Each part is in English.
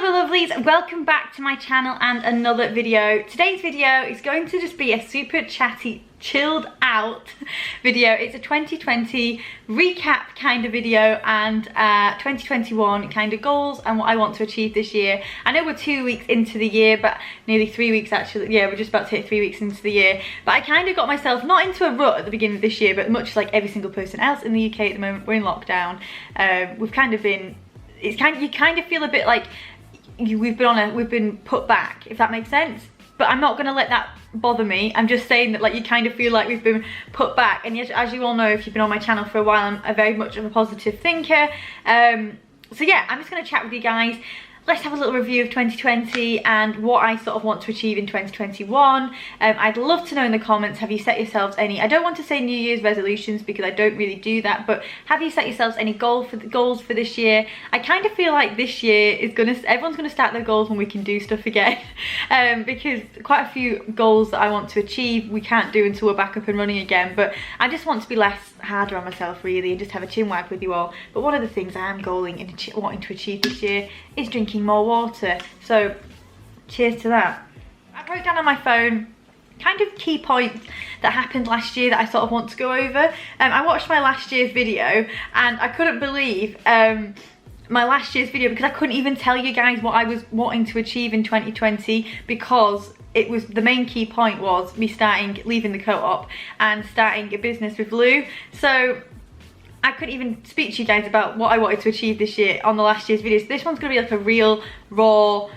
Hello my lovelies, welcome back to my channel and another video. Today's video is going to just be a super chatty, chilled out video. It's a 2020 recap kind of video and 2021 kind of goals and what I want to achieve this year. I know we're 2 weeks into the year, but nearly 3 weeks actually. Yeah, we're just about to hit 3 weeks into the year. But I kind of got myself not into a rut at the beginning of this year, but much like every single person else in the UK at the moment, we're in lockdown. We've kind of been, you kind of feel a bit like we've been put back, if that makes sense. But I'm not gonna let that bother me. I'm just saying that, like, you kind of feel like we've been put back. And yet, as you all know, if you've been on my channel for a while, I'm a very much of a positive thinker. So yeah, I'm just gonna chat with you guys. Let's have a little review of 2020 and what I sort of want to achieve in 2021. I'd love to know in the comments, have you set yourselves any, I don't want to say New Year's resolutions because I don't really do that, but have you set yourselves any goals for this year? I kind of feel like this year is everyone's gonna start their goals when we can do stuff again. Because quite a few goals that I want to achieve we can't do until we're back up and running again, but I just want to be less harder on myself really and just have a chin wag with you all. But one of the things I am goaling and wanting to achieve this year is drinking more water, so cheers to that. I wrote down on my phone kind of key points that happened last year that I sort of want to go over. I watched my last year's video and I couldn't believe my last year's video because I couldn't even tell you guys what I was wanting to achieve in 2020 because it was, the main key point was me leaving the co-op and starting a business with Lou. So I couldn't even speak to you guys about what I wanted to achieve this year on the last year's video. So this one's gonna be like a real, raw,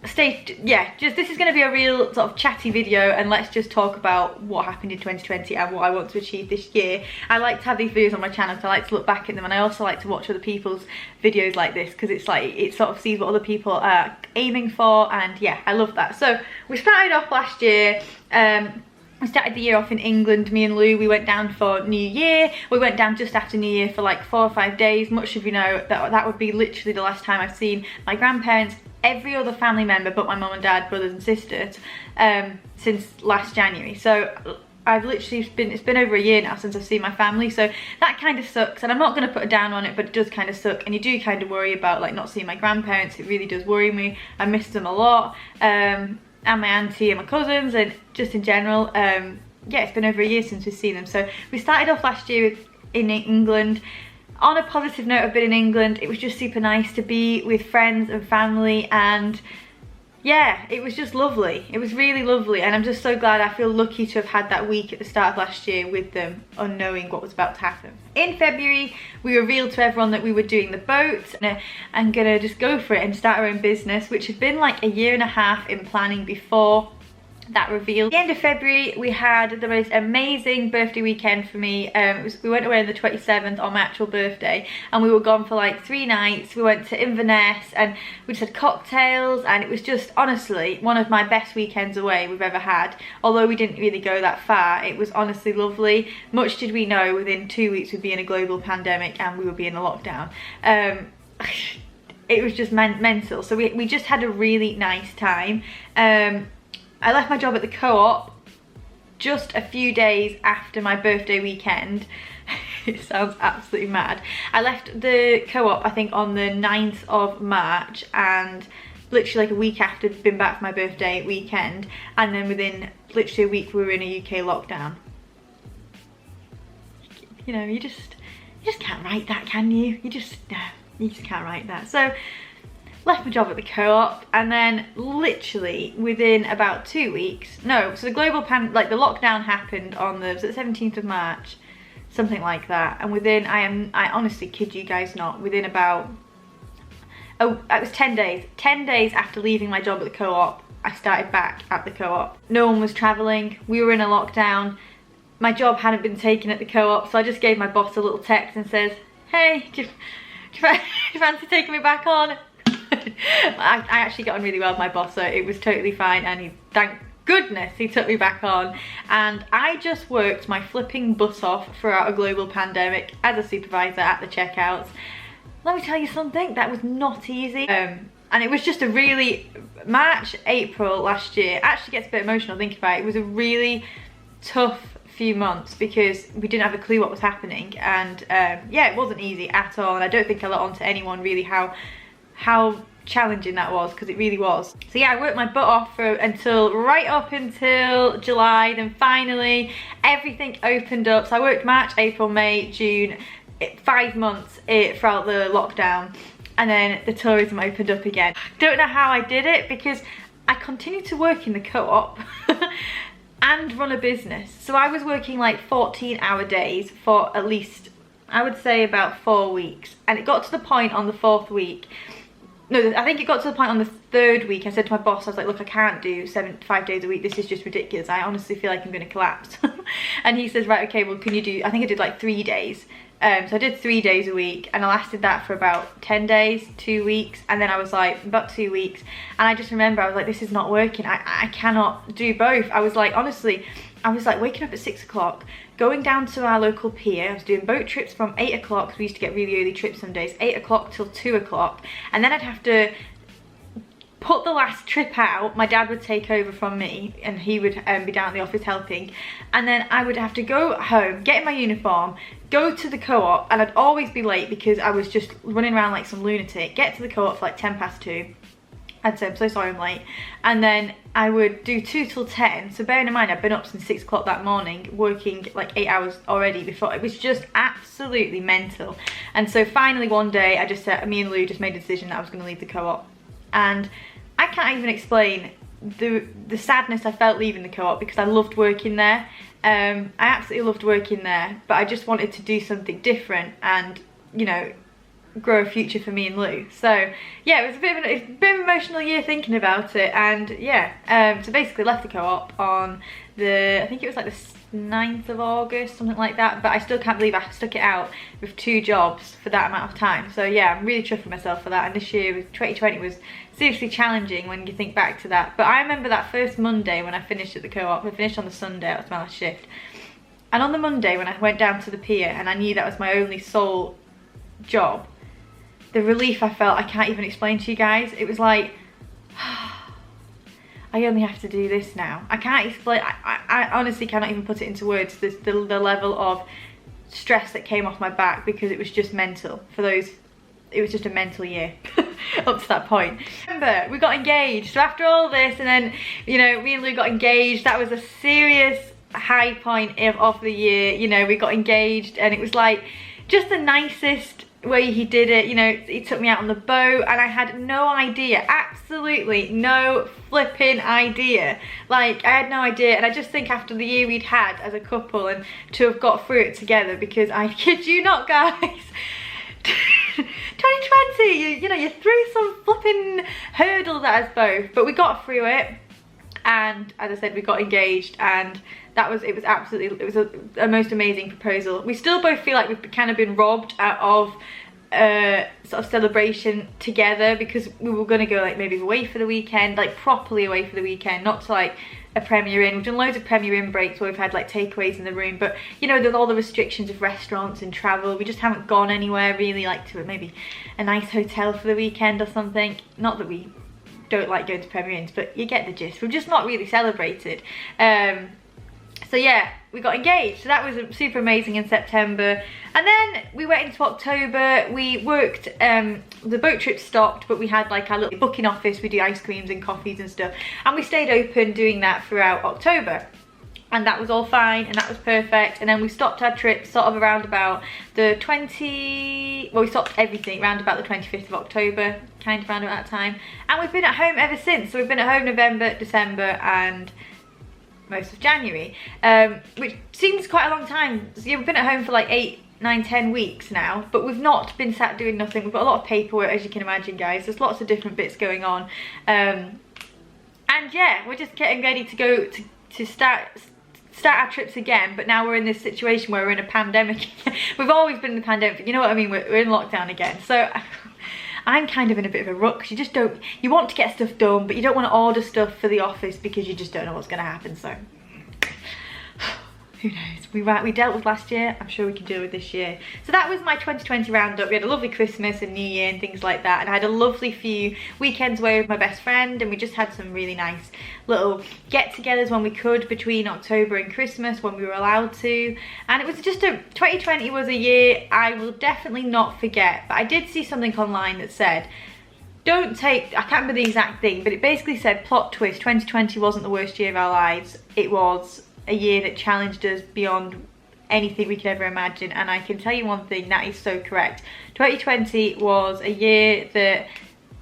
this is gonna be a real sort of chatty video, and let's just talk about what happened in 2020 and what I want to achieve this year. I like to have these videos on my channel because I like to look back at them, and I also like to watch other people's videos like this because it's like, it sort of sees what other people are aiming for, and yeah, I love that. So we started off last year, we started the year off in England, me and Lou. We went down for New Year. We went down just after New Year for like 4 or 5 days. Much of you know that would be literally the last time I've seen my grandparents, every other family member but my mum and dad, brothers and sisters, since last January. So I've literally it's been over a year now since I've seen my family, so that kind of sucks, and I'm not going to put a down on it, but it does kind of suck, and you do kind of worry about like not seeing my grandparents. It really does worry me. I miss them a lot. And my auntie and my cousins, and just in general, yeah, it's been over a year since we've seen them. So we started off last year in England. On a positive note of being in England, it was just super nice to be with friends and family, and yeah, it was just lovely. It was really lovely, and I'm just so glad. I feel lucky to have had that week at the start of last year with them, unknowing what was about to happen. In February, we revealed to everyone that we were doing the boat and gonna just go for it and start our own business, which had been like a year and a half in planning before that reveal. At the end of February, we had the most amazing birthday weekend for me. We went away on the 27th on my actual birthday, and we were gone for like 3 nights. We went to Inverness and we just had cocktails, and it was just honestly one of my best weekends away we've ever had. Although we didn't really go that far, it was honestly lovely. Much did we know within 2 weeks we'd be in a global pandemic and we would be in a lockdown. It was just mental. So we just had a really nice time. I left my job at the co-op just a few days after my birthday weekend. It sounds absolutely mad. I left the co-op, I think, on the 9th of March, and literally like a week after I'd been back for my birthday weekend, and then within literally a week we were in a UK lockdown. You know, you just can't write that, can you? You just can't write that. So left my job at the co-op, and then literally within about 2 weeks, no, so the global the lockdown happened on the 17th of March, something like that, and within, I honestly kid you guys not, within about, oh, it was 10 days after leaving my job at the co-op, I started back at the co-op. No one was traveling, we were in a lockdown, my job hadn't been taken at the co-op, so I just gave my boss a little text and says, hey, do you fancy taking me back on? I actually got on really well with my boss, so it was totally fine, and thank goodness he took me back on, and I just worked my flipping butt off throughout a global pandemic as a supervisor at the checkouts. Let me tell you something, that was not easy, and it was just a really, March, April last year, actually gets a bit emotional thinking about it. It was a really tough few months because we didn't have a clue what was happening, and yeah, it wasn't easy at all, and I don't think I let on to anyone really how how challenging that was, because it really was. So yeah, I worked my butt off right up until July. Then finally everything opened up. So I worked March, April, May, June, 5 months throughout the lockdown, and then the tourism opened up again. Don't know how I did it, because I continued to work in the co-op and run a business. So I was working like 14-hour days for at least, I would say, about 4 weeks. And it got to the point on the 4th week, no, I think it got to the point on the 3rd week, I said to my boss, I was like, look, I can't do 5 days a week. This is just ridiculous. I honestly feel like I'm going to collapse. And he says, right, okay, well, can you do, I think I did like 3 days. So I did 3 days a week, and I lasted that for about 10 days, 2 weeks, and then I was like, about 2 weeks, and I just remember, I was like, this is not working. I cannot do both. I was like, honestly, I was like waking up at 6 o'clock, going down to our local pier. I was doing boat trips from 8 o'clock, because we used to get really early trips some days, 8 o'clock till 2 o'clock, and then I'd have to put the last trip out. My dad would take over from me, and he would be down at the office helping, and then I would have to go home, get in my uniform, go to the co-op, and I'd always be late because I was just running around like some lunatic. Get to the co-op for like 2:10. I'd say, I'm so sorry I'm late. And then I would do 2 till 10. So bearing in mind, I'd been up since 6 o'clock that morning, working like 8 hours already before. It was just absolutely mental. And so finally one day, I just said, me and Lou just made a decision that I was going to leave the co-op. And I can't even explain the sadness I felt leaving the co-op, because I loved working there. I absolutely loved working there, but I just wanted to do something different and, you know, grow a future for me and Lou. So yeah, it was a bit of an emotional year thinking about it. And yeah, so basically left the co-op on the, I think it was like the 9th of August, something like that, but I still can't believe I stuck it out with 2 jobs for that amount of time. So yeah, I'm really chuffing myself for that. And this year, 2020, was seriously challenging when you think back to that. But I remember that first Monday when I finished at the co-op. I finished on the Sunday, that was my last shift. And on the Monday when I went down to the pier and I knew that was my only sole job, the relief I felt, I can't even explain to you guys. It was like, I only have to do this now. I can't explain, I honestly cannot even put it into words, the level of stress that came off my back, because it was just mental for those, it was just a mental year up to that point. Remember, we got engaged. So after all this, and then, you know, me and Lou got engaged. That was a serious high point of the year. You know, we got engaged, and it was like just the nicest way he did it. You know, he took me out on the boat, and I had no idea, absolutely no flipping idea. Like, I had no idea. And I just think after the year we'd had as a couple, and to have got through it together, because I kid you not, guys, 2020, you know, you threw some flipping hurdles at us both, but we got through it. And as I said, we got engaged, and it was absolutely, it was a most amazing proposal. We still both feel like we've kind of been robbed out of sort of celebration together, because we were going to go like maybe away for the weekend, like properly away for the weekend, not to like a Premier Inn. We've done loads of Premier Inn breaks where we've had like takeaways in the room, but you know, there's all the restrictions of restaurants and travel. We just haven't gone anywhere really, like to maybe a nice hotel for the weekend or something. Not that we don't like going to Premier Inns, but you get the gist. We've just not really celebrated. So yeah, we got engaged. So that was super amazing in September. And then we went into October. We worked, the boat trip stopped, but we had like our little booking office. We do ice creams and coffees and stuff. And we stayed open doing that throughout October. And that was all fine, and that was perfect. And then we stopped our trip sort of around about the we stopped everything around about the 25th of October, kind of around about that time. And we've been at home ever since. So we've been at home November, December, and most of January, which seems quite a long time. So yeah, we've been at home for like 8, 9, 10 weeks now, but we've not been sat doing nothing. We've got a lot of paperwork, as you can imagine, guys. There's lots of different bits going on. And yeah, we're just getting ready to go to start our trips again, but now we're in this situation where we're in a pandemic. We've always been in the pandemic, you know what I mean, we're in lockdown again. So I'm kind of in a bit of a rut, because you just don't, you want to get stuff done, but you don't want to order stuff for the office because you just don't know what's going to happen. So who knows, we dealt with last year, I'm sure we can deal with this year. So that was my 2020 roundup. We had a lovely Christmas and New Year and things like that, and I had a lovely few weekends away with my best friend, and we just had some really nice little get-togethers when we could between October and Christmas, when we were allowed to. And it was just 2020 was a year I will definitely not forget. But I did see something online that said don't take, I can't remember the exact thing, but it basically said, plot twist, 2020 wasn't the worst year of our lives. It was a year that challenged us beyond anything we could ever imagine. And I can tell you one thing, that is so correct. 2020 was a year that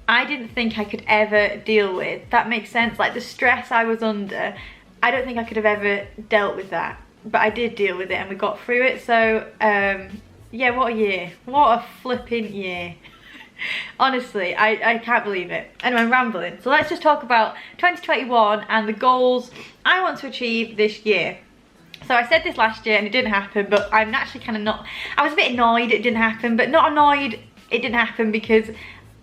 I didn't think I could ever deal with. That makes sense. Like the stress I was under, I don't think I could have ever dealt with that. But I did deal with it and we got through it. So yeah, what a year. What a flipping year. Honestly, I can't believe it. Anyway, I'm rambling. So let's just talk about 2021 and the goals I want to achieve this year. So I said this last year and it didn't happen, but I'm naturally kind of not, I was a bit annoyed it didn't happen, but not annoyed it didn't happen because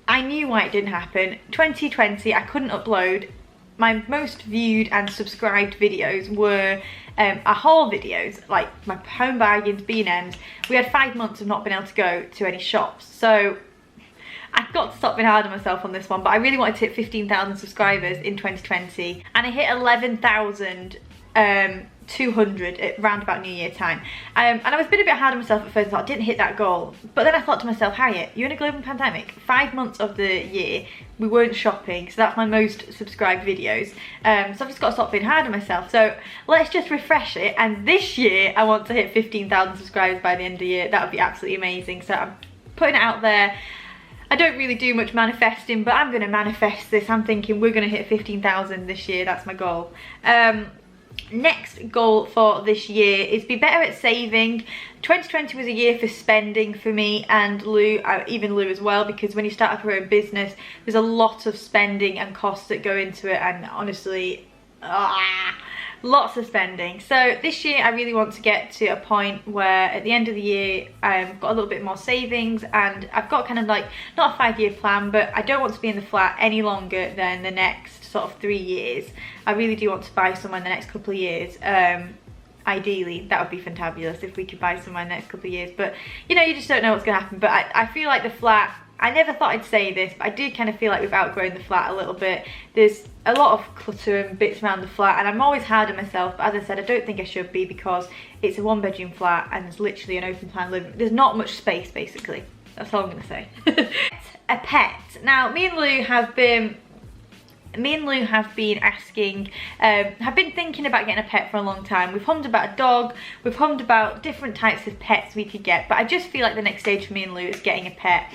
I knew why it didn't happen. 2020, I couldn't upload. My most viewed and subscribed videos were our haul videos, like my home bargains, B&Ms. We had 5 months of not being able to go to any shops. So I've got to stop being hard on myself on this one, but I really wanted to hit 15,000 subscribers in 2020. And I hit 11,200 at round about New Year time. And I was a bit hard on myself at first. I thought I didn't hit that goal. But then I thought to myself, Harriet, you're in a global pandemic. 5 months of the year, we weren't shopping. So that's my most subscribed videos. So I've just got to stop being hard on myself. So let's just refresh it. And this year, I want to hit 15,000 subscribers by the end of the year. That would be absolutely amazing. So I'm putting it out there. I don't really do much manifesting, but I'm going to manifest this. I'm thinking we're going to hit 15,000 this year. That's my goal. Next goal for this year is be better at saving. 2020 was a year for spending for me and Lou, even Lou as well, because when you start up your own business, there's a lot of spending and costs that go into it, and honestly, lots of spending. So this year I really want to get to a point where at the end of the year I've got a little bit more savings, and I've got kind of like, not a 5-year plan, but I don't want to be in the flat any longer than the next sort of 3 years. I really do want to buy somewhere in the next couple of years. Ideally, that would be fantabulous if we could buy somewhere in the next couple of years, but you know, you just don't know what's going to happen. But I feel like the flat, I never thought I'd say this, but I do kind of feel like we've outgrown the flat a little bit. There's a lot of clutter and bits around the flat, and I'm always hard on myself, but as I said, I don't think I should be, because it's a 1-bedroom flat and there's literally an open plan living. There's not much space, basically. That's all I'm going to say. A pet. Now, me and Lou have been asking, have been thinking about getting a pet for a long time. We've hummed about a dog, we've hummed about different types of pets we could get, but I just feel like the next stage for me and Lou is getting a pet.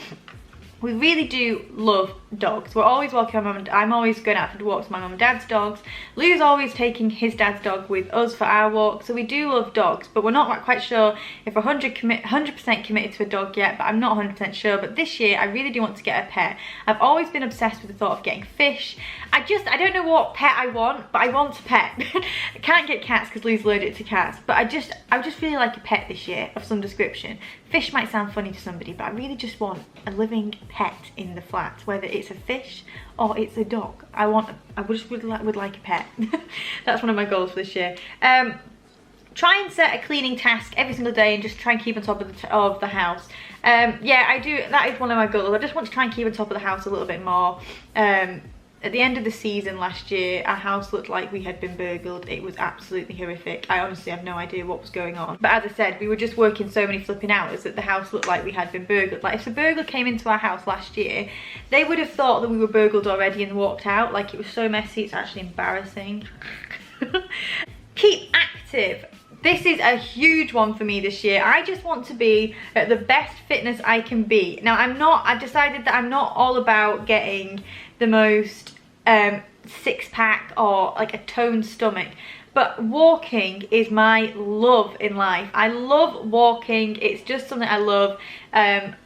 We really do love dogs. We're always walking my mum and I'm always going out for walks with my mum and dad's dogs. Lou's always taking his dad's dog with us for our walk. So we do love dogs, but we're not quite sure if we're 100% committed to a dog yet, but I'm not 100% sure. But this year I really do want to get a pet. I've always been obsessed with the thought of getting fish. I don't know what pet I want, but I want a pet. I can't get cats because Lou's allergic to cats, but I just really like a pet this year of some description. Fish might sound funny to somebody, but I really just want a living pet in the flat, whether it's a fish or it's a dog. I would like a pet. That's one of my goals for this year. Try and set a cleaning task every single day and just try and keep on top of the house. Yeah, I do. That is one of my goals. I just want to try and keep on top of the house a little bit more. At the end of the season last year, our house looked like we had been burgled. It was absolutely horrific. I honestly have no idea what was going on. But as I said, we were just working so many flipping hours that the house looked like we had been burgled. Like, if a burglar came into our house last year, they would have thought that we were burgled already and walked out. Like, it was so messy, it's actually embarrassing. Keep active. This is a huge one for me this year. I just want to be at the best fitness I can be. Now, I've decided that I'm not all about getting the most six-pack or like a toned stomach, but walking is my love in life. I love walking. It's just something I love. And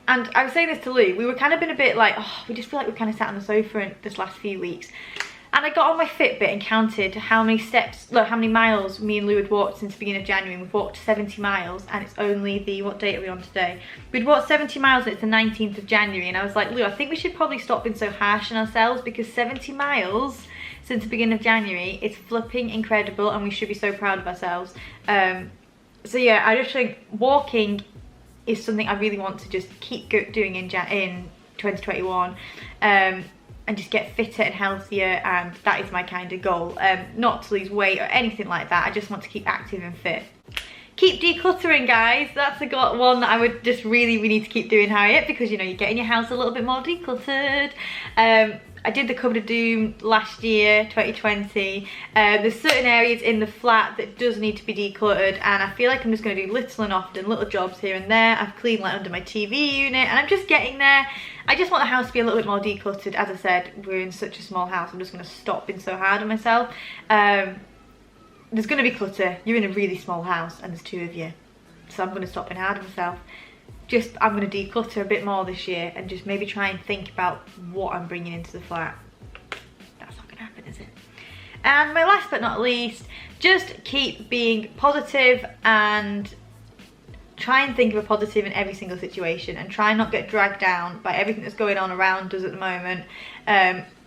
I was saying this to Lou, we were kind of been a bit like, oh, we just feel like we've kind of sat on the sofa in this last few weeks. And I got on my Fitbit and counted how many steps, look, how many miles me and Lou had walked since the beginning of January. We've walked 70 miles and it's only the, what date are we on today? We'd walked 70 miles and it's the 19th of January. And I was like, Lou, I think we should probably stop being so harsh on ourselves, because 70 miles since the beginning of January is flipping incredible and we should be so proud of ourselves. So yeah, I just think walking is something I really want to just keep doing in 2021. And just get fitter and healthier, and that is my kind of goal. Not to lose weight or anything like that, I just want to keep active and fit. keep decluttering, guys. That's one that I would just really need to keep doing, Harriet, because you know, you're getting your house a little bit more decluttered. I did the cupboard of doom last year, 2020. There's certain areas in the flat that does need to be decluttered, and I feel like I'm just going to do little and often, little jobs here and there. I've cleaned like under my TV unit, and I'm just getting there. I just want the house to be a little bit more decluttered. As I said, we're in such a small house. I'm just going to stop being so hard on myself. There's going to be clutter. You're in a really small house, and there's 2 of you. So I'm going to stop being hard on myself. I'm going to declutter a bit more this year and just maybe try and think about what I'm bringing into the flat. That's not going to happen, is it? And my last but not least, just keep being positive and try and think of a positive in every single situation, and try and not get dragged down by everything that's going on around us at the moment.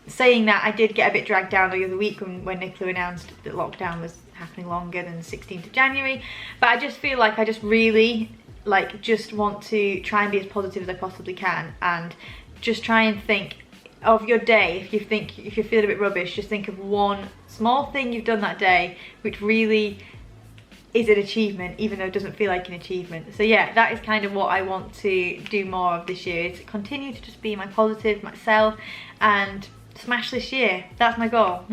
Saying that, I did get a bit dragged down the other week when Nicola announced that lockdown was happening longer than the 16th of January. But I just feel like I just really just want to try and be as positive as I possibly can, and just try and think of your day. If you're feeling a bit rubbish, just think of one small thing you've done that day which really is an achievement, even though it doesn't feel like an achievement. So yeah, that is kind of what I want to do more of this year, is continue to just be my positive myself and smash this year. That's my goal.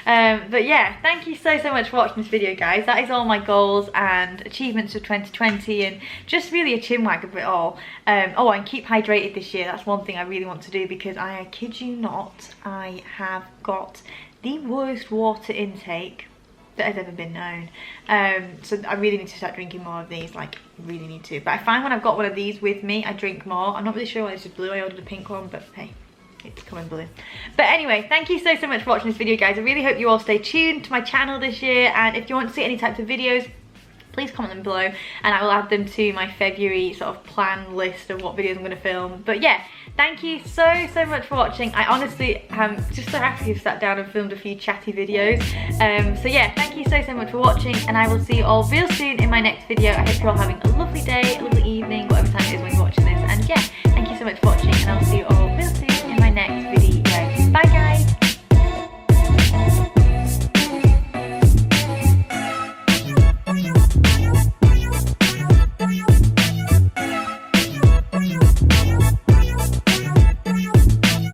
But yeah, thank you so much for watching this video, guys. That is all my goals and achievements of 2020, and just really a chinwag of it all. Oh, and keep hydrated this year. That's one thing I really want to do, because I kid you not, I have got the worst water intake that has ever been known. So I really need to start drinking more of these, like really need to. But I find when I've got one of these with me, I drink more. I'm not really sure why this is blue. I ordered a pink one, but hey, it's coming blue. But anyway, thank you so much for watching this video, guys. I really hope you all stay tuned to my channel this year, and if you want to see any types of videos, please comment them below and I will add them to my February sort of plan list of what videos I'm going to film. But yeah, thank you so much for watching. I honestly am just so happy you've sat down and filmed a few chatty videos. So yeah, thank you so much for watching, and I will see you all real soon in my next video. I hope you're all having a lovely day, a lovely evening, whatever time it is when you're watching this. And yeah, thank you so much for watching, and I'll see you all